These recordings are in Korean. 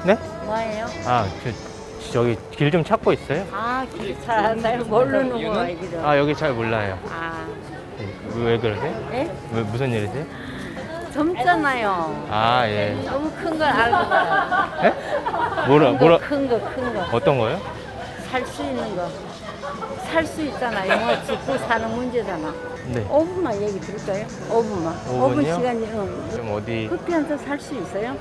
네? 뭐예요? 아, 저기 길 좀 찾고 있어요? 아, 잘 모르는 거 얘기를. 아, 여기 잘 몰라요. 아, 왜 그러세요? 예? 왜, 무슨 일이세요? 젊잖아요. 아, 예. 너무 큰 걸 알고 가요. 예? 뭐라, 큰 거. 어떤 거요? 살 수 있는 거. 살 수 있잖아요. 뭐 죽고 사는 문제잖아. 네. 5분만 얘기 들을까요? 5분만. 5분 5분 이요? 시간이, 좀 어디? 커피 한 잔 살 수 있어요?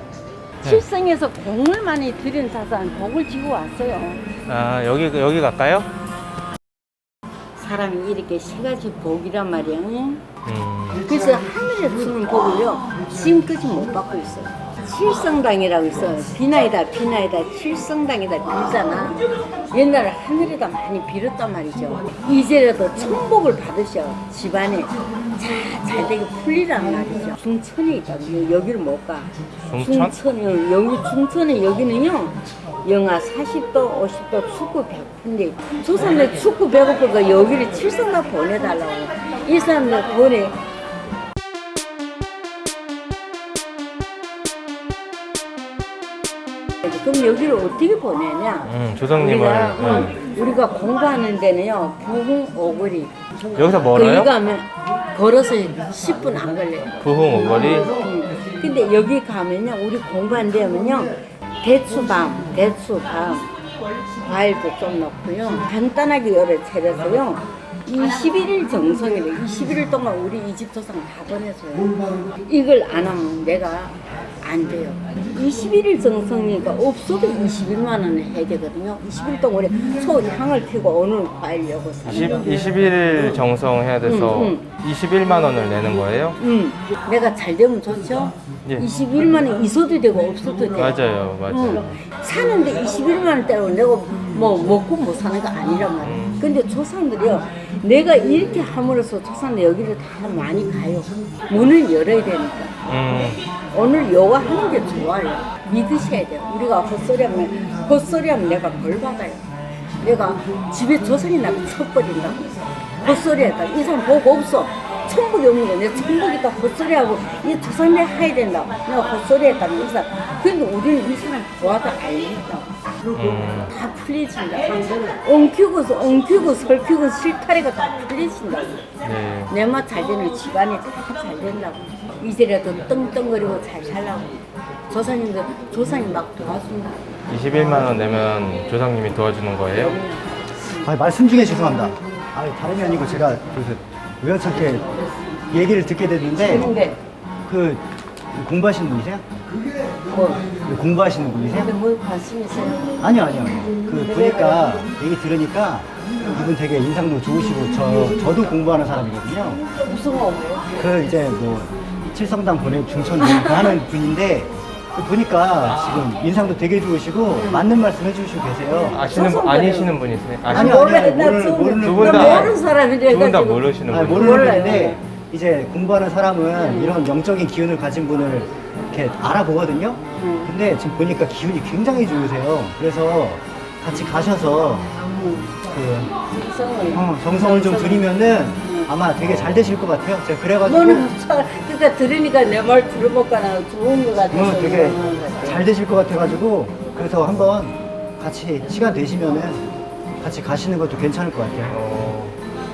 네. 칠성에서 공을 많이 들인 자산, 공을 지고 왔어요. 아, 여기 갈까요? 사람이 이렇게 세 가지 복이란 말이야. 응? 그래서 하늘에 주는 복을요, 지금까지 못 받고 있어요. 칠성당이라고 있어. 비나이다 칠성당이다 빌잖아. 옛날에 하늘에다 많이 빌었단 말이죠. 이제라도 천복을 받으셔. 집안에 잘 되게 풀리란 말이죠. 중천에 있다고. 여기를 못 가. 중천? 중천이요. 여기 중천에 여기는요, 영하 40도, 50도 춥고 배고픈데 조선에 춥고 배고프니까 여기를 칠성당 보내달라고. 이 사람들 보내. 그럼 여기를 어떻게 보내냐? 조상님을. 우리가 공부하는 데는요, 부흥 오거리. 여기서 멀어요? 거기 가면 걸어서 10분 안 걸려요. 부흥 오거리? 근데 여기 가면요, 우리 공부한 데면요, 대추밤, 과일도 좀 넣고요, 간단하게 열을 차려서요, 21일 정성이래. 21일 동안 우리 이 집 조상 다 보내줘요. 이걸 안 하면 내가 안 돼요. 21일 정성이니까 없어도 21만 원을 해야 되거든요. 21일 동안 우리 소향을 피고 오늘 과일 요거 사는 21일 정성해야 돼서 21만 원을 내는 거예요? 내가 잘 되면 좋죠? 예. 21만 원 있어도 되고 없어도 돼요. 맞아요. 사는데 21만 원대로 내가 뭐 먹고 못 사는 거 아니란 말이에요. 근데 조상들이요, 내가 이렇게 함으로써 조상들 여기를 다 많이 가요. 문을 열어야 되니까. 오늘 요거 하는 게 좋아요. 믿으셔야 돼요. 우리가 헛소리하면 내가 벌 받아요. 내가 집에 조상이 나면 쳐버린다고. 헛소리하다. 이 사람 보고 없어. 천국이 없는 거야. 내가 천국이 있다 헛소리하고 이 조상이 해야 된다고. 내가 헛소리했다면 이 사람. 근데 우리는 이 사람 좋아도 알겠다고. 다 풀려진다. 엉키고 설키고 실타래가 다 풀려진다고. 네. 내 맛 잘 되는 집안이 다 잘 된다고. 이제라도 떵떵거리고 잘 살라고. 조상이 막 도와준다. 21만 원 내면 조상님이 도와주는 거예요? 말씀 중에 죄송합니다. 다름이 아니고 제가 우연찮게 얘기를 듣게 됐는데, 근데 그 공부하시는 분이세요? 뭐 공부하시는 분이세요? 근데 뭐 관심 있어요? 아니요. 그 보니까 얘기 들으니까 이분 되게 인상도 좋으시고 저도 공부하는 사람이거든요. 무슨 거예요? 그 이제 뭐 칠성당 중천 하는 분인데 보니까 지금 인상도 되게 좋으시고 맞는 말씀 해주시고 계세요. 아니시는 분이세요? 아니요. 모르는 두 분 다 모르는 사람인데 두 분 다 모르시는 분이세요? 모르는 분인데 이제 공부하는 사람은 이런 영적인 기운을 가진 분을 이렇게 알아보거든요. 근데 지금 보니까 기운이 굉장히 좋으세요. 그래서 같이 가셔서 정성을 좀 드리면은 아마 되게 잘 되실 것 같아요. 제가 그래가지고 그러니까 들으니까 내 말 들어볼까나 좋은 거 같아서 되게 잘 되실 것 같아가지고 그래서 한번 같이 시간 되시면은 같이 가시는 것도 괜찮을 것 같아요.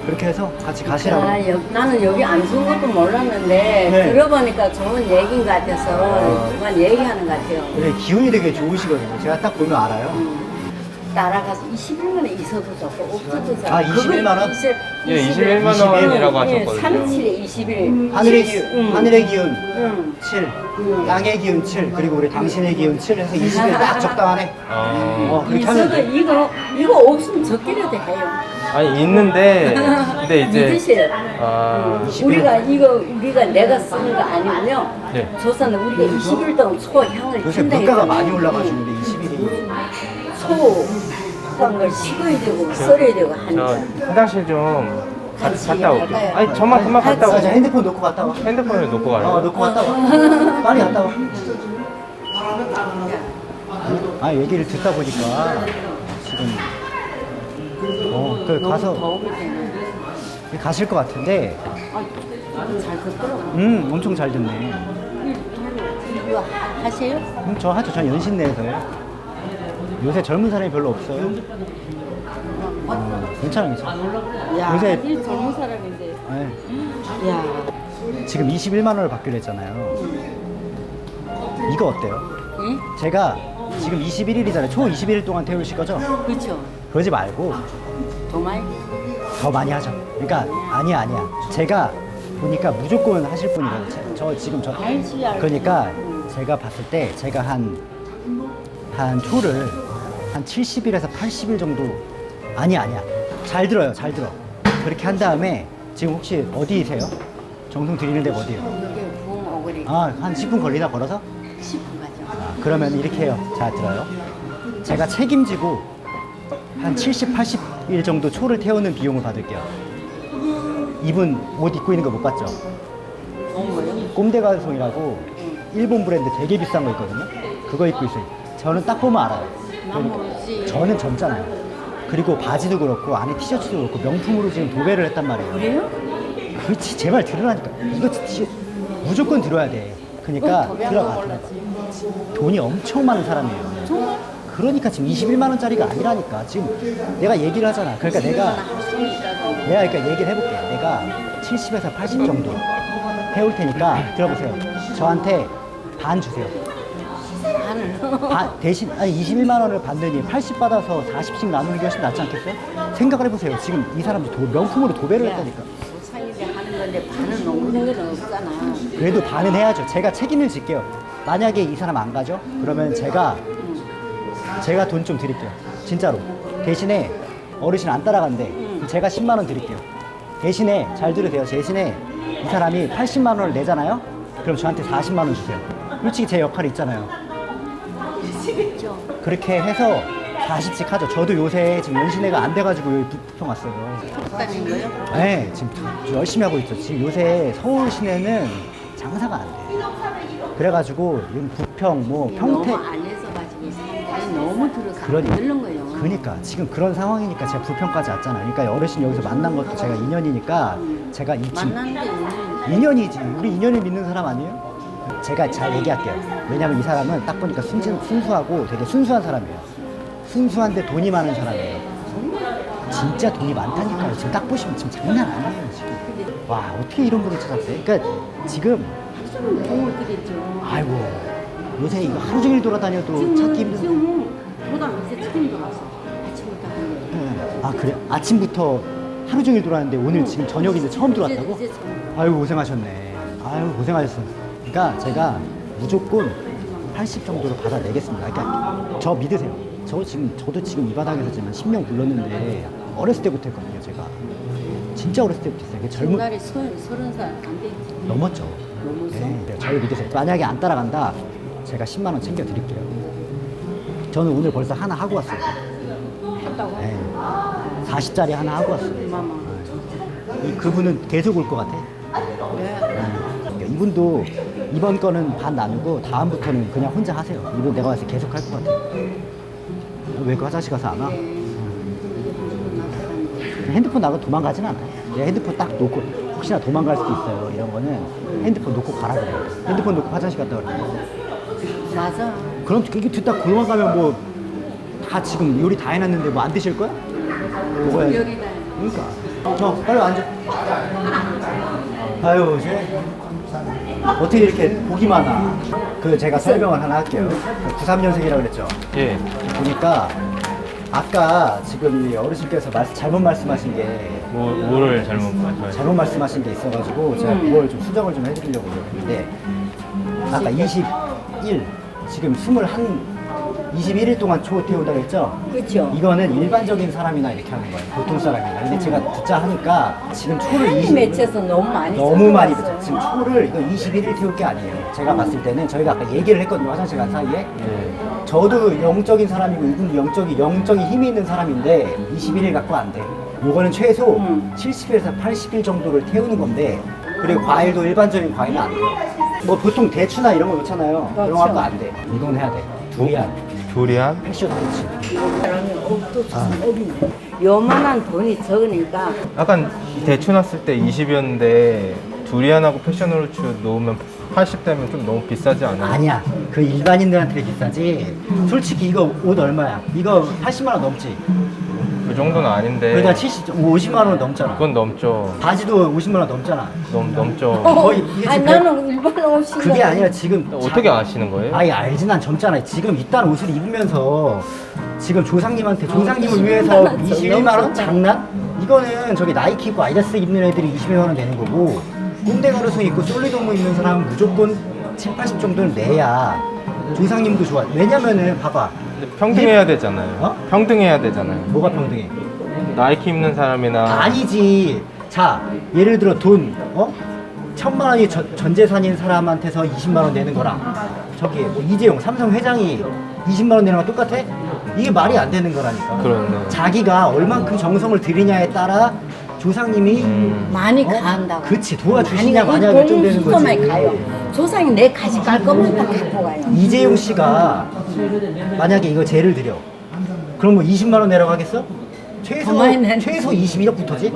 그렇게 해서 같이 가시라고. 나는 여기 안 좋은 것도 몰랐는데 네. 들어보니까 좋은 얘기인 것 같아서 정말 얘기하는 것 같아요. 네, 기운이 되게 좋으시거든요. 제가 딱 보면 알아요. 따라가서 21만 원 있어도 좋고 없어도 좋고. 21만 원? 예, 21만 원이라고 하셨거든요. 37에 21. 하늘의 기운 7, 땅의 기운 7, 그리고 우리 당신의 기운 7 해서 20일 딱 적당하네. 그렇게 하면 있어도 돼. 이거 없으면 적기라도 해요. 아니 있는데 근데 이제 믿으세요. 우리가 내가 쓰는 거 아니면요. 네. 조사는 우리가 20일 동안 소향을 요새 물가가 많이 올라가지고 20일이 소한 걸 식어야 되고 썰어야 되고 저 하니까. 화장실 좀 같이 갔다 올게요. 갈까요? 아니 금방 갔다 자, 오세요. 핸드폰 놓고 갔다 와. 핸드폰을 놓고 가요. 놓고 갔다 와. 빨리 갔다 와. 얘기를 듣다 보니까 지금 가서 도움이 되는. 가실 것 같은데 잘 듣더라고. 엄청 잘 듣네. 이거 하세요? 저 하죠. 전 연신내에서요. 요새 젊은 사람이 별로 없어요. 괜찮아요, 괜찮아요. 야, 요새- 이 젊은 사람인데. 네. 야, 지금 21만 원을 받기로 했잖아요. 이거 어때요? 응? 제가 지금 21일이잖아요. 초 21일 동안 태우실 거죠? 그렇죠. 그러지 말고 더 많이. 더 많이 하죠. 그러니까 아니야. 제가 보니까 무조건 하실 분이거든요. 저 지금 알지. 그러니까 제가 봤을 때 제가 한 초를 한 70일에서 80일 정도 아니야. 잘 들어요. 그렇게 한 다음에 지금 혹시 어디세요? 정성 드리는 데가 어디예요? 이게 부엉 어그리. 한 10분 걸리나 걸어서? 10분 가죠. 그러면 이렇게 해요. 잘 들어요. 제가 책임지고 한 70, 80일 정도 초를 태우는 비용을 받을게요. 이분 옷 입고 있는 거 못 봤죠? 뭐요? 꼼데가송이라고 일본 브랜드 되게 비싼 거 있거든요. 그거 입고 있어요. 저는 딱 보면 알아요. 난 모르지. 저는 젊잖아요. 그리고 바지도 그렇고 안에 티셔츠도 그렇고 명품으로 지금 도배를 했단 말이에요. 그래요? 그렇지, 제발 들으라니까. 이거 진짜 무조건 들어야 돼. 그러니까 들어봐. 돈이 엄청 많은 사람이에요. 정말? 그러니까 지금 21만 원짜리가 아니라니까. 지금 내가 얘기를 하잖아. 그러니까 내가 그러니까 얘기를 해볼게. 내가 70에서 80 정도 해올 테니까 들어보세요. 저한테 반 주세요. 대신 21만 원을 받느니 80 받아서 40씩 나누는 게 훨씬 낫지 않겠어요? 생각을 해보세요. 지금 이 사람이 명품으로 도배를 했다니까. 소상일에 하는 건데 반은 넘는 건 없잖아. 그래도 반은 해야죠. 제가 책임을 질게요. 만약에 이 사람 안 가죠? 그러면 제가 돈 좀 드릴게요. 진짜로. 대신에 어르신 안 따라간대. 제가 10만 원 드릴게요. 대신에 잘 들으세요. 대신에 이 사람이 80만 원을 내잖아요? 그럼 저한테 40만 원 주세요. 솔직히 제 역할이 있잖아요. 그렇게 해서 40씩 하죠. 저도 요새 지금 연신내가 안 돼가지고 여기 부평 왔어요. 다닌 거요? 네, 지금 열심히 하고 있죠. 지금 요새 서울 시내는 장사가 안 돼. 그래가지고 여기 부평, 평택. 너무 안에서 가지고 사람들이 너무 들어서 그러니까. 들른 거예요. 그러니까 지금 그런 상황이니까 제가 부평까지 왔잖아요. 그러니까 어르신 여기서 만난 것도 제가 인연이니까 제가 이 지금 만났는데 인연이지. 우리 인연을 믿는 사람 아니에요? 제가 잘 얘기할게요. 왜냐면 이 사람은 딱 보니까 순수하고 되게 순수한 사람이에요. 순수한데 돈이 많은 사람이에요. 진짜 돈이 많다니까요. 지금 딱 보시면 지금 장난 아니에요. 지금. 와, 어떻게 이런 분을 찾았어요? 그러니까 지금 도움을 드렸죠. 아이고 요새 이거 하루 종일 돌아다녀도 찾기 힘든. 지금 보다 이제 지금 들어왔어. 아침부터 하는 거예요. 아 그래? 아침부터 하루 종일 돌았는데 오늘 지금 저녁인데 처음 들어왔다고? 이제 처음. 아유 고생하셨네. 아유 고생하셨어요. 그러니까 제가 무조건 80 정도로 받아내겠습니다. 그러니까 저 믿으세요. 저도 지금 이 바닥에서 지금 10년 굴렀는데 어렸을 때부터 했거든요. 제가 진짜 어렸을 때부터 했어요. 젊은 옛날에 30살 안 됐지. 넘었죠. 넘었어? 네, 저를 믿으세요. 만약에 안 따라간다, 제가 10만 원 챙겨 드릴게요. 저는 오늘 벌써 하나 하고 왔어요. 했다고? 네. 40짜리 하나 하고 왔어요. 마마. 그분은 계속 올 것 같아. 네. 그러니까 이분도 이번 거는 반 나누고 다음부터는 그냥 혼자 하세요. 이분 내가 봤을 때 계속 할 것 같아. 왜 그 화장실 가서 안 와? 핸드폰 나가고 도망가진 않아요. 내 핸드폰 딱 놓고 혹시나 도망갈 수도 있어요. 이런 거는 핸드폰 놓고 가라 그래요. 핸드폰 놓고 화장실 갔다 그래요. 맞아. 그럼 이게 듣다 도망가면 뭐 다 지금 요리 다 해놨는데 뭐 안 드실 거야? 먹어야지. 여기다. 그러니까. 빨리 앉아. 아유, 어떻게 이렇게 복이 많아? 제가 설명을 하나 할게요. 93년생이라고 그랬죠? 예. 보니까 아까 지금 이 어르신께서 잘못 말씀하신 게 뭐를 잘못 말씀하신 게 있어가지고 제가 그걸 좀 수정을 좀 해드리려고 했는데 아까 21 지금 21일 동안 초 태운다고 했죠? 그렇죠. 이거는 일반적인 사람이나 이렇게 하는 거예요. 보통 사람이나. 근데 제가 듣자 하니까 지금 초를 매체에서 너무 많이 너무 많이 섞어놨어. 붙여. 지금 초를 이거 21일 태울 게 아니에요. 제가 봤을 때는 저희가 아까 얘기를 했거든요. 화장실 간 사이에. 예. 저도 영적인 사람이고 이분도 영적인 힘이 있는 사람인데 21일 갖고 안 돼. 요거는 최소 70에서 80일 정도를 태우는 건데 그리고 과일도 일반적인 과일은 안 돼요. 뭐 보통 대추나 이런 거 넣잖아요. 이런 거 갖고 안 돼. 이건 해야 돼. 두리안, 패션 패치. 사람이 또 어린데 요만한 돈이 적으니까 약간 대추 났을 때 20이었는데 두리안하고 패션후르츠 놓으면 80대면 좀 너무 비싸지 않아요? 아니야. 그 일반인들한테 비싸지. 솔직히 이거 옷 얼마야? 이거 80만 원 넘지. 그 정도는 아닌데. 그러다 50만 원 넘잖아. 그건 넘죠. 바지도 50만 원 넘잖아. 넘죠. 거의 이게 아니 지금 나는 일반 옷이 그게 아니라 지금 어떻게 아시는 거예요? 아예 알진 난 젊잖아요. 지금 이딴 옷을 입으면서 지금 조상님한테 조상님을 21만 위해서 원, 21만 원 너무 장난? 이거는 저기 나이키 입고 아디다스 입는 애들이 21만 원 되는 거고 꼰대 가르송 입고 솔리동무 입는 사람은 무조건 7, 80 정도는 내야 조상님도 좋아. 왜냐면은 봐봐. 근데 평등해야 되잖아요. 어? 평등해야 되잖아요. 뭐가 평등해? 나이키 입는 사람이나 아니지. 자, 예를 들어 돈, 1,000만 원이 전 재산인 사람한테서 20만 원 내는 거랑 저기 뭐 이재용 삼성 회장이 20만 원 내는 거 똑같아? 이게 말이 안 되는 거라니까. 그렇네. 자기가 얼만큼 정성을 들이냐에 따라 조상님이 많이 가한다고. 그치, 도와주시냐 마냐 돈 결정되는 거지. 수저만 가요. 조상이 내 가시 깔 거면 다 갖고 가요. 이재용 씨가 만약에 이거 죄를 드려. 그럼 뭐 20만 원 내라고 하겠어? 더 많이 내는 최소 21억부터지?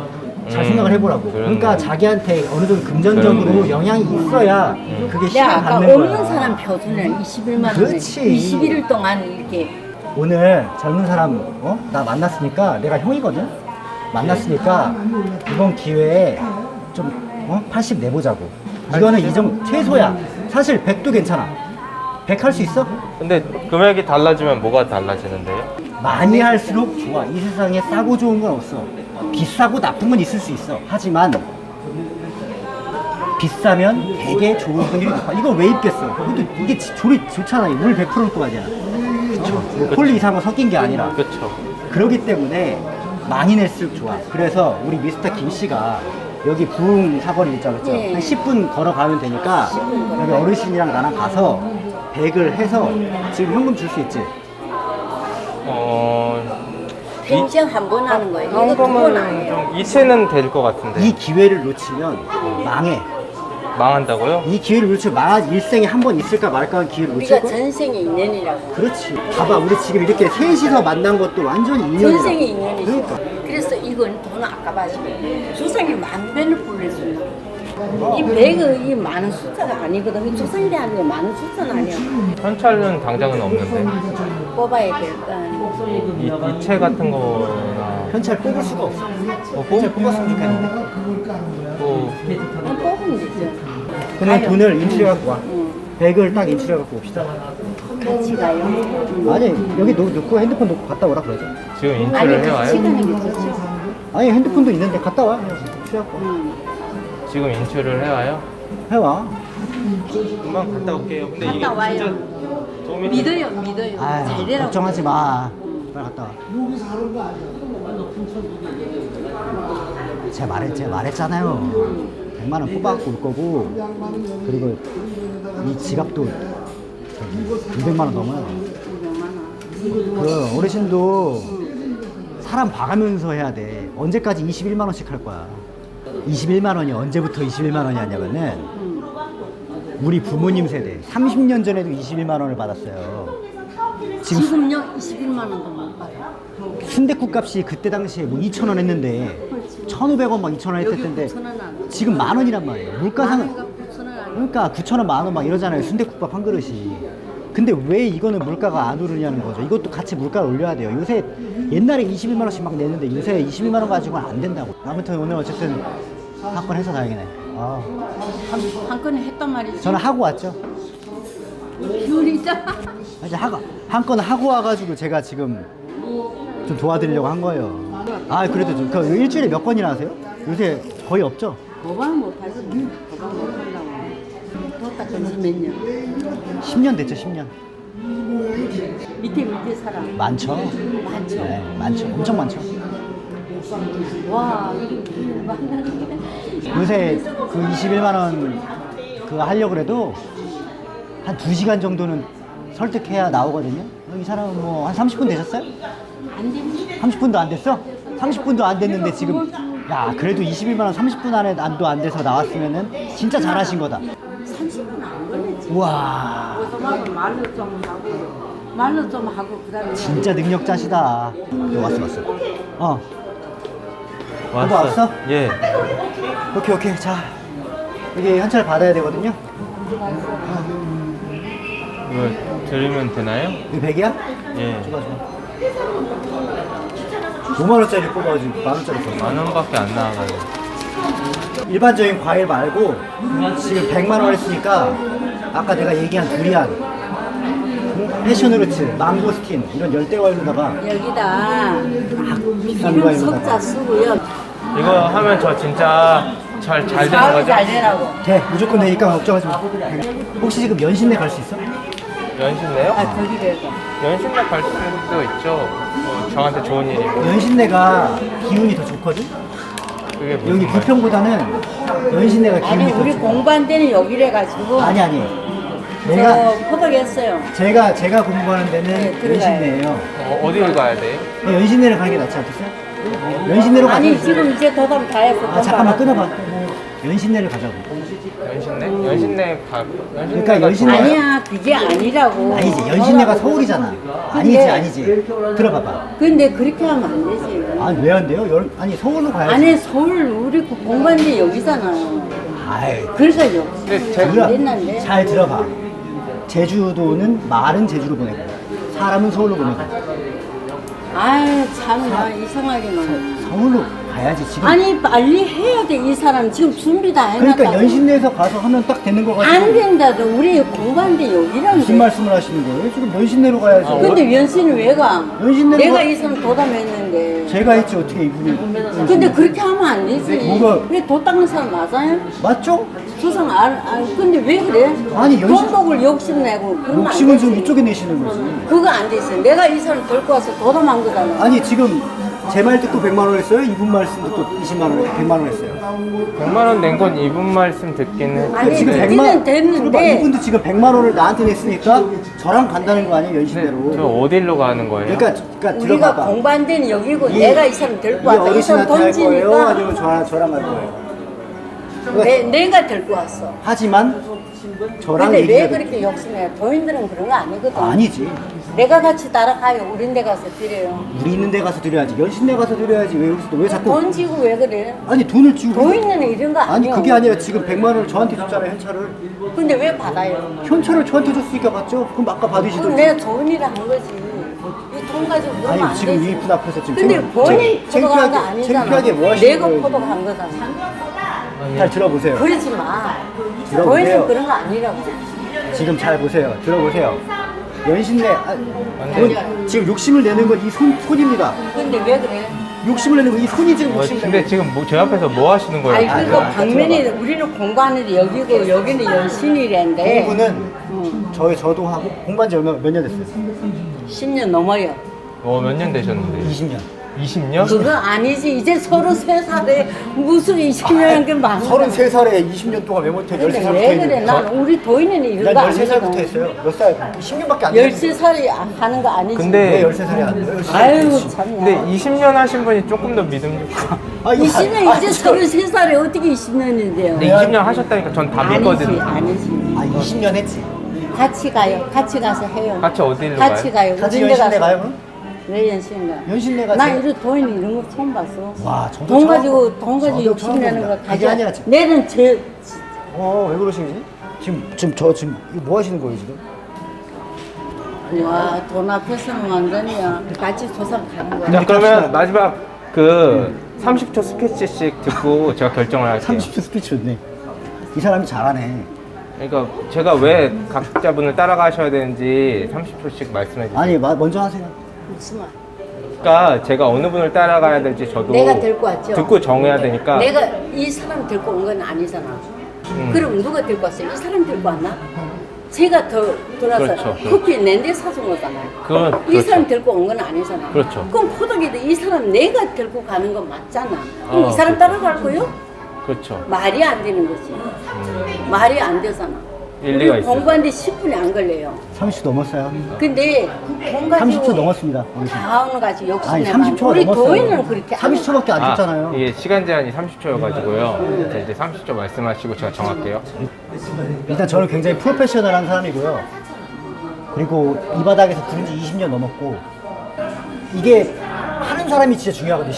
잘 생각을 해보라고. 그렇네. 그러니까 자기한테 어느 정도 금전적으로 그렇네. 영향이 있어야 그게 내가 시간 아까 받는 없는 거야. 사람 표준을 21만 원을 그렇지. 21일 동안 이렇게 오늘 젊은 사람 나 만났으니까 내가 형이거든. 만났으니까 이번 기회에 좀 80 내보자고. 이거는 이 정도 최소야. 사실 100도 괜찮아. 100 할 수 있어? 근데 금액이 달라지면 뭐가 달라지는데요? 많이 할수록 좋아. 이 세상에 싸고 좋은 건 없어. 비싸고 나쁜 건 있을 수 있어. 하지만 비싸면 되게 좋은 확률이 높아. 이거 왜 입겠어? 이게 좋잖아. 물 100%일 거 아니야. 뭐 폴리 이상한 거 섞인 게 아니라. 그렇죠. 그렇기 때문에 많이 낼수록 좋아. 그래서 우리 미스터 김 씨가 여기 부흥 사거리 있잖아. 그죠? 네. 한 10분 걸어가면 되니까 여기 어르신이랑 나랑 가서 100을 해서 지금 현금 줄 수 있지? 평생 한 번 하는 거예요. 이거 두 번 현금은 아니에요. 좀 이체는 될 것 같은데. 이 기회를 놓치면 망해. 망한다고요? 이 기회를 놓치면 일생에 한 번 있을까 말까 하는 기회를 우리가 놓칠 거. 전생에 인연이라고. 그렇지. 봐봐, 우리 지금 이렇게 셋이서 만난 것도 완전히 인연이야. 전생에 인연이죠. 그러니까. 그래서 이건 돈 아까워지고 조상이 만 배를 불러준다. 이 100이 많은 숫자가 아니거든. 이 조상이 아니고 많은 숫자는 아니야. 현찰은 당장은 없는데. 뽑아야 될까. 이체 같은 거나 현찰 뽑을 수가 없어. 뭐 현찰 뽑았으면 좋겠는데. 뭐 그럼 뽑으면 되죠. 그냥 가요. 돈을 인출해갖고 와. 응. 100을 딱 인출해갖고 옵시다. 같이 가요. 아니, 여기 놓고 핸드폰 놓고 갔다 오라 그러죠. 지금 아니, 인출을 같이 해와요? 가는 게 좋지. 아니, 핸드폰도 있는데 갔다 와. 취해갖고. 지금 인출을 해와요? 해와. 금방 갔다 올게요. 근데 이게 갔다 와요. 진짜 도움이 믿어요, 믿어요. 아유, 잘 되라고. 걱정하지 마. 빨리 갔다 와. 제가 말했잖아요. 100만 원 뽑아갖고 올 거고, 그리고 이 지갑도 200만 원 넘어요. 그 어르신도 사람 봐가면서 해야 돼. 언제까지 21만 원씩 할 거야. 21만 원이 언제부터 21만 원이 었냐면은 우리 부모님 세대 30년 전에도 21만 원을 받았어요. 지금요 21만 원도 못 받아요. 순댓국 값이 그때 당시에 뭐 2,000원 했는데 1,500원 막 2,000원 했을 텐데 9,000원 안 지금 10,000원이란 말이에요. 물가상은 9,000원 안 그러니까 9,000원, 10,000원 막 이러잖아요. 순댓국밥 한 그릇이. 근데 왜 이거는 물가가 안 오르냐는 거죠. 이것도 같이 물가를 올려야 돼요. 요새 옛날에 21만 원씩 막 냈는데 요새 21만 원 가지고는 안 된다고. 아무튼 오늘 어쨌든 한 건 해서 다행이네. 아, 한 건에 했단 말이지. 저는 하고 왔죠. 비율이자. 이제 한 건 하고 와가지고 제가 지금 좀 도와드리려고 한 거예요. 아, 그래도 그 일주일에 몇 건이나 하세요? 요새 거의 없죠? 거방 못 하지. 거방 못 한다고. 또 닦은 지몇 년. 10년 됐죠, 10년. 밑에 사람. 많죠? 많죠. 네, 많죠. 엄청 많죠. 와, 이게 만나는 게. 요새 그 21만 원 그거 하려고 그래도 한 2시간 정도는 설득해야 나오거든요. 이 사람은 뭐 한 30분 되셨어요? 안 됩니다. 30분도 안 됐어? 30분도 안 됐는데 지금 야, 그래도 21만 원 30분 안에 안도 안 돼서 나왔으면은 진짜 잘하신 거다. 30분 안 걸렸지. 우와, 그래서 말로 좀 하고 그다음에 진짜 능력자시다. 왔어. 왔어. 왔어? 예. 오케이. 자, 여기 현찰 받아야 되거든요. 이거 드리면 되나요? 이거 100이야? 예. 좋아. 5만원짜리 뽑아가지고 만원짜리 뽑아. 10,000원밖에 안 나와가지고. 일반적인 과일 말고 지금 100만원 했으니까 아까 내가 얘기한 두리안, 패션후르츠, 망고스틴 이런 열대과일로다가 여기다 비싼 기름 과일로다가 석자 쓰고요. 이거 하면 저 진짜 잘 되는 사업이 거죠? 잘 되라고. 돼, 무조건 되니까 걱정하지 마. 혹시 지금 연신내 갈 수 있어? 연신내요? 아, 거기래서. 연신내 갈 수도 있죠. 저한테 좋은 일이고. 연신내가 기운이 더 좋거든? 그게 여기 무슨 말? 부평보다는 연신내가 아니, 기운이 더 우리 좋아. 공부한 데는 여기래가지고. 아니 내가 저 포덕했어요. 제가 공부하는 데는 네, 들어가요. 연신내예요. 어디를 가야 돼요? 연신내를 가는 게 낫지 않겠어요? 연신내로 가자. 아니, 지금 이제 도담 다 했어. 아 잠깐만 끊어봐. 연신내를 가자고. 연신내? 연신내가 그러니까 연신내- 좋아요? 아니야, 그게 아니라고. 아니지, 연신내가 서울이잖아. 아니지. 들어봐봐. 근데 그렇게 하면 안 되지. 아니 왜 안 돼요? 아니 서울로 가야지. 안에 서울 우리 공부한 데 여기잖아요. 아이, 그래서 여기. 근데 제가 뭐야? 옛날에. 잘 들어봐. 제주도는 말은 제주로 보내고 사람은 서울로 보내고 아유, 참, 나 이상하게만. 서울로 가야지 지금. 아니, 빨리 해야 돼, 이 사람. 지금 준비 다 해놨다고. 그러니까 연신내에서 가서 하면 딱 되는 거 같아. 안 된다도 우리 공부한 데 여기란데. 무슨 말씀을 하시는 거예요? 지금 연신내로 가야지. 근데 연신은 왜 가? 연신내로 내가 가- 이 사람 도담했는데. 제가 했지 어떻게 이분이. 근데 그렇게 하면 안 되지. 뭐가- 왜 도 닦는 사람 맞아요? 맞죠? 조상 근데 왜 그래? 아니, 연신- 돈복을 욕심내고 그러면 안 욕심은 되지. 좀 이쪽에 내시는 거지. 그거 안 되지. 내가 이 사람 데리고 와서 도담한 거잖아. 아니 지금 제 말 듣고 100만 원 했어요? 이분 말씀 듣고 20만 원, 100만 원 했어요. 100만 원 낸 건 이분 말씀 듣기는 아니, 지금 했는데. 듣기는 됐는데. 들어봐, 이분도 지금 100만 원을 나한테 냈으니까 저랑 간다는 거 아니에요, 연신대로. 근데 저 어디로 가는 거예요? 그러니까 우리가 들어봐봐. 공부한 데는 여기고 이- 내가 이 사람 데리고 이 왔다. 이 사람 어르신한테 할 거예요? 던지니까 아니면 저랑 할 거예요? 내가 데리고 왔어. 하지만 저랑 근데 왜 얘기가 그렇게 욕심해? 도인들은 그런 거 아니거든. 아니지. 내가 같이 따라가요. 우린 데 가서 드려요. 우리 있는 데 가서 드려야지. 연신내 가서 드려야지. 왜 여기서 왜 자꾸 돈 지고 왜 그래? 아니 돈을 주고 도인은 이런 거 아니 아니야. 그게 아니라 지금 100만 원을 저한테 줬잖아요, 현찰을. 근데 왜 받아요? 현찰을 저한테 줬으니까 받죠? 그럼 아까 그건 받으시던지. 내가 좋은 일을 한 거지. 이 돈 가지고 그러면 안 아니 지금 되지. 이분 앞에서 지금 근데 본인 포덕한 거 아니잖아. 창피하게 뭐 하시는 내가 거예요? 포덕한 거잖아. 잘 들어보세요. 그러지 마. 들어보세요. 도인은 그런 거 아니라고. 지금 잘 보세요. 들어보세요. 연신내 안 그건 지금 욕심을 내는 건 이 손입니다. 근데 왜 그래? 욕심을 내는 건 이 손이 지금 욕심 근데 지금 제 앞에서 뭐 하시는 거예요? 아니 그거 아, 방면이 우리는 공부하는 데 여기고 여기는 연신이란데 공부는 저도 하고 공부한 지 몇 년 됐어요? 10년 넘어요. 몇 년 되셨는데? 20년. 20년? 그거 아니지. 이제 33살에 무슨 20년한 게 많아. 33살에 20년 동안 왜 못해? 근데 13살부터 왜 그래? 했는데. 난 우리 도인은 이런 거 난 13살부터 아니거든. 했어요. 몇 살? 10년밖에 안 됐는데. 13살이 하는 거 아니지. 근데- 왜 13살이 안 돼요? 아유 참나. 근데 20년 하신 분이 조금 더 믿음 좋고. 아, 이거 20년 이제 저- 33살에 어떻게 20년인데요? 근데 20년 하셨다니까 전 다 아니지 믿거든요. 아니지. 아 20년 했지. 같이 가요. 같이 가서 해요. 같이 어디로 같이 가요? 가요. 같이 우리 데 연신내 가서. 가요? 왜 연신가? 연신내 가세요? 나 이런 도인 이런 거 처음 봤어. 와, 저도 돈 처음 가지고 봐. 돈 가지고 저도 처음 욕심내는 거 봅니다. 그게 아니라 지금. 내는 제 왜 그러시지? 지금 이거 뭐 하시는 거예요 지금? 와, 돈 앞에서는 완전히야. 같이 조상 가는 거야. 자, 갑시다. 그러면 마지막 그 30초 스피치씩 듣고 제가 결정을 할게요. 30초 스피치 좋네. 이 사람이 잘하네. 그러니까 제가 왜 각자분을 따라가셔야 되는지 30초씩 말씀해 주세요. 아니 먼저 하세요. 무슨 말? 그러니까 제가 어느 분을 따라가야 될지 저도 내가 데리고 왔죠. 듣고 정해야 되니까. 내가 이 사람 데리고 온 건 아니잖아. 그럼 누가 데리고 왔어요? 이 사람 데리고 왔나? 제가 돌아서 그렇죠. 커피 낸데 사준 거잖아요. 그건 이 그렇죠. 사람 데리고 온 건 아니잖아. 그렇죠. 그럼 포덕이도 이 사람 내가 데리고 가는 건 맞잖아. 그럼 어, 이 사람 그렇죠. 따라갈 거요? 그렇죠. 말이 안 되는 거지. 말이 안 되잖아. 일리가 우리 있어요. 공부하는데 10분이 안 걸려요. 30초 넘었어요. 근데 돈 가지고 30초 넘었습니다. 어르신. 다운 가지고 아니 욕심내면 30초가 우리 넘었어요. 도인은 그렇게 안 해. 30초밖에 안 줬잖아요. 이게 시간 제한이 30초여가지고요. 이제 30초 말씀하시고 제가 정할게요. 일단 저는 굉장히 프로페셔널한 사람이고요. 그리고 이 바닥에서 부른 지 20년 넘었고 이게 하는 사람이 진짜 중요하거든요.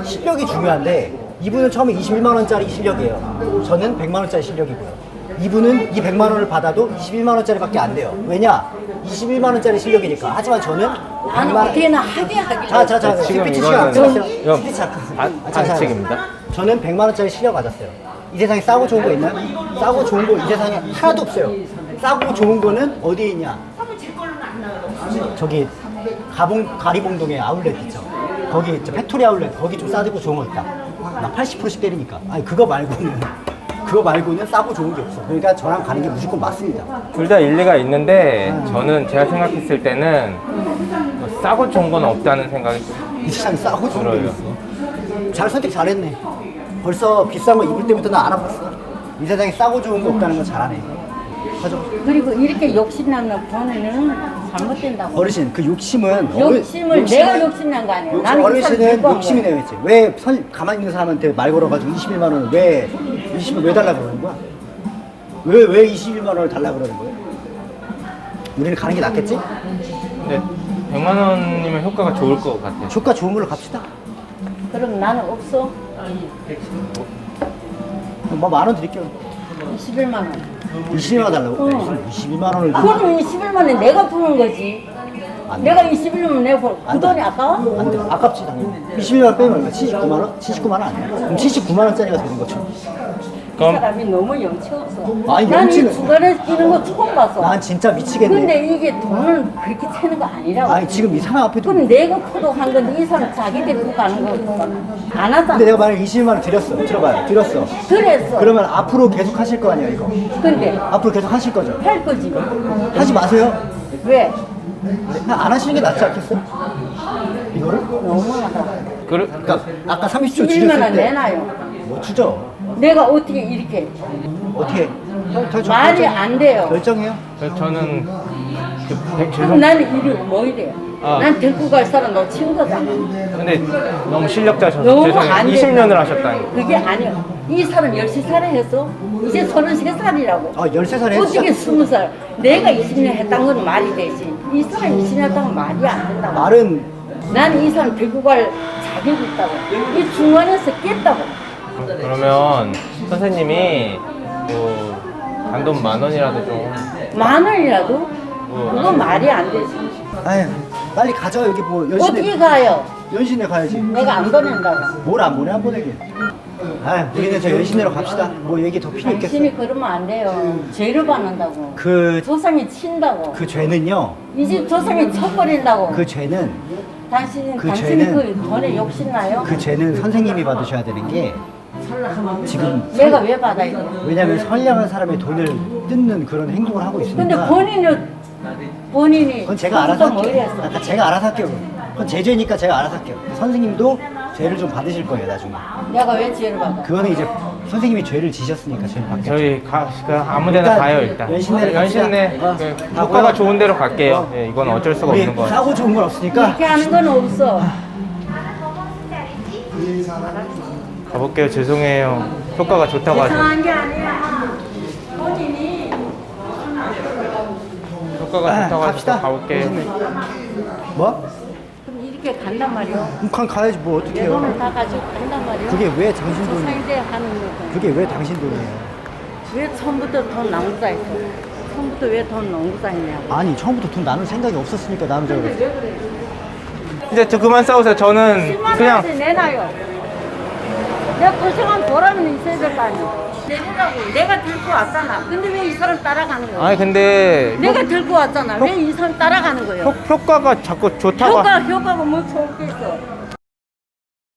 실력이 중요한데 이분은 처음에 21만 원짜리 실력이에요. 저는 100만 원짜리 실력이고요. 이분은 이 100만 원을 받아도 21만 원짜리밖에 안 돼요. 왜냐? 21만 원짜리 실력이니까. 하지만 저는 나는 100만 원. 어떻게나 하게 하길래. 자, 지금 스피치 이거는 시간 이거 스피치 잠깐. 반칙입니다. 저는 100만 원짜리 실력 가졌어요. 이 세상에 싸고 좋은 거 있나요? 싸고 좋은 거 이 세상에 하나도 없어요. 싸고 좋은 거는 어디에 있냐? 저기 가리봉동에 아울렛 있죠. 거기 있죠. 팩토리 아울렛. 거기 좀 싸고 좋은 거 있다. 나 80%씩 때리니까. 아니 그거 말고는 싸고 좋은 게 없어. 그러니까 저랑 가는 게 무조건 맞습니다. 둘 다 일리가 있는데 저는 제가 생각했을 때는 뭐 싸고 좋은 건 없다는 생각이 이 세상에 싸고 좋은 게 들어요. 있어. 잘 선택 잘했네. 벌써 비싼 거 입을 때부터 나 알아봤어. 이 세상에 싸고 좋은 거 없다는 거 잘하네. 가져. 그리고 이렇게 욕심나는 번에는 잘못된다고. 어르신 그 욕심은 욕심을 내가 욕심난 거 아니에요. 나는 이 사람 어르신은 데리고 간 욕심이 거야. 내겠지. 왜 가만히 있는 사람한테 말 걸어가지고 21만 원을 왜 20을 왜 달라 그러는 거야? 왜 21만 원을 달라 그러는 거야? 우리는 가는 게 낫겠지? 근데 100만 원이면 효과가 좋을 것 같아요. 조카 좋은 걸로 갑시다. 그럼 나는 없어. 뭐 만 원 드릴게요. 21만 원. 21만 원 달라고? 21만 원을 그럼 21만 원 내가 푸는 거지. 안 돼. 내가 21만 내가 그 안 돈이 돼. 아까워? 안 돼. 아깝지 당연히. 21만 원 빼면 얼마? 79만 원? 79만 원 아니야? 그럼 79만 원짜리가 되는 거죠. 이 사람이 너무 염치 없어. 아니, 난 이 염치는- 중간에 끼는 거 처음 봤어. 난 진짜 미치겠네. 근데 이게 돈을 그렇게 채는 거 아니라고. 아니 지금 이 사람 앞에도 그럼 내가 코독한 건데 이 사람 자기들 고 가는 거 안 하잖아. 근데 내가 만약에 21만 원 드렸어. 들어봐요. 드렸어. 그랬어. 그러면 앞으로 계속 하실 거 아니야 이거. 근데 앞으로 계속 하실 거죠. 할 거지. 하지 마세요. 왜? 그냥 안 하시는 게 낫지 않겠어? 이거를? 너무하다. 그러니까 아까 30초 11만 원 주셨을 때 내놔요. 뭐 주죠? 내가 어떻게 이렇게 어떻게? 말이 안 돼요. 결정해요. 저는 그럼 죄송. 나는 일이 뭐 이래? 아. 난 데리고 갈 사람 너 친구잖아. 근데 너무 실력자셔서 너무 죄송해요. 안 돼. 20년을 하셨다니까. 그게 아니야. 이 사람 13살에 했어? 이제 33살이라고. 13살에 어떻게 20살? 내가 20년 했다는 건 말이 되지. 이 사람 20년 했다는 건 말이 안 된다고. 말은 나는 이 사람 데리고 갈 자격이 있다고. 이 중간에서 깼다고. 그러면 선생님이 뭐 단돈 10,000원이라도 좀 10,000원이라도? 그건 말이 안 되지. 아유 빨리 가죠. 여기 뭐 어떻게 가요? 연신내 가야지. 내가 안 보낸다고. 뭘 안 보내 안 보내게. 아유 우리는 저 연신내로 갑시다. 뭐 얘기 더 필요 있겠어? 당신이 그러면 안 돼요. 죄를 받는다고. 그 조상이 친다고. 죄는요. 이 집 조상이 쳐버린다고. 그 죄는 당신이 그 당신이 죄는- 그 돈에 욕심나요? 그 죄는 선생님이 받으셔야 되는 게 지금 내가 왜 받아야 돼? 왜냐면 선량한 사람의 돈을 뜯는 그런 행동을 하고 있으니까. 근데 본인이 그건 제가 알아서 뭐 할게요. 이랬어? 약간 제가 알아서 할게요. 그건 제 죄니까 제가 알아서 할게요. 선생님도 죄를 좀 받으실 거예요 나중에. 내가 왜 죄를 받아? 그거는 이제 선생님이 죄를 지셨으니까 죄를 받겠죠. 저희 아무데나 일단 가요 일단. 연신내를 갑시다. 연신내. 어. 효과가 좋은 데로 갈게요. 예, 이건 어쩔 수가 우리 없는 거예요. 싸고 좋은 건 없으니까 이렇게 하는 건 없어. 가볼게요. 죄송해요. 효과가 좋다고 하죠. 이상한 게 아니야. 본인이 효과가 좋다고 갑시다. 하셔서 가볼게요. 뭐? 그럼 이렇게 간단 말이야. 그럼 가야지 뭐 어떻게 내 돈을 해요? 다 가지고 간단 말이야. 그게 왜 당신 돈이에요? 조상제 하는 거. 그게 왜 당신 돈이에요? 왜 처음부터 돈 나누자 했어? 처음부터 왜 돈 나누자 했냐고. 아니 처음부터 돈 나눌 생각이 없었으니까 나누자고 근데 그랬어. 왜 그래? 이제 저 그만 싸우세요. 저는 10만 그냥 원씩 내놔요. 내가 고생한 보람은 있어야 될 거 아니야. 내놓으라고. 내가 들고 왔잖아. 근데 왜 이 사람 따라가는 거야? 아니 근데 내가 들고 왔잖아. 왜 이 사람 따라가는 거예요? 효과가 자꾸 좋다고 효과가 뭐 좋을 게 있어.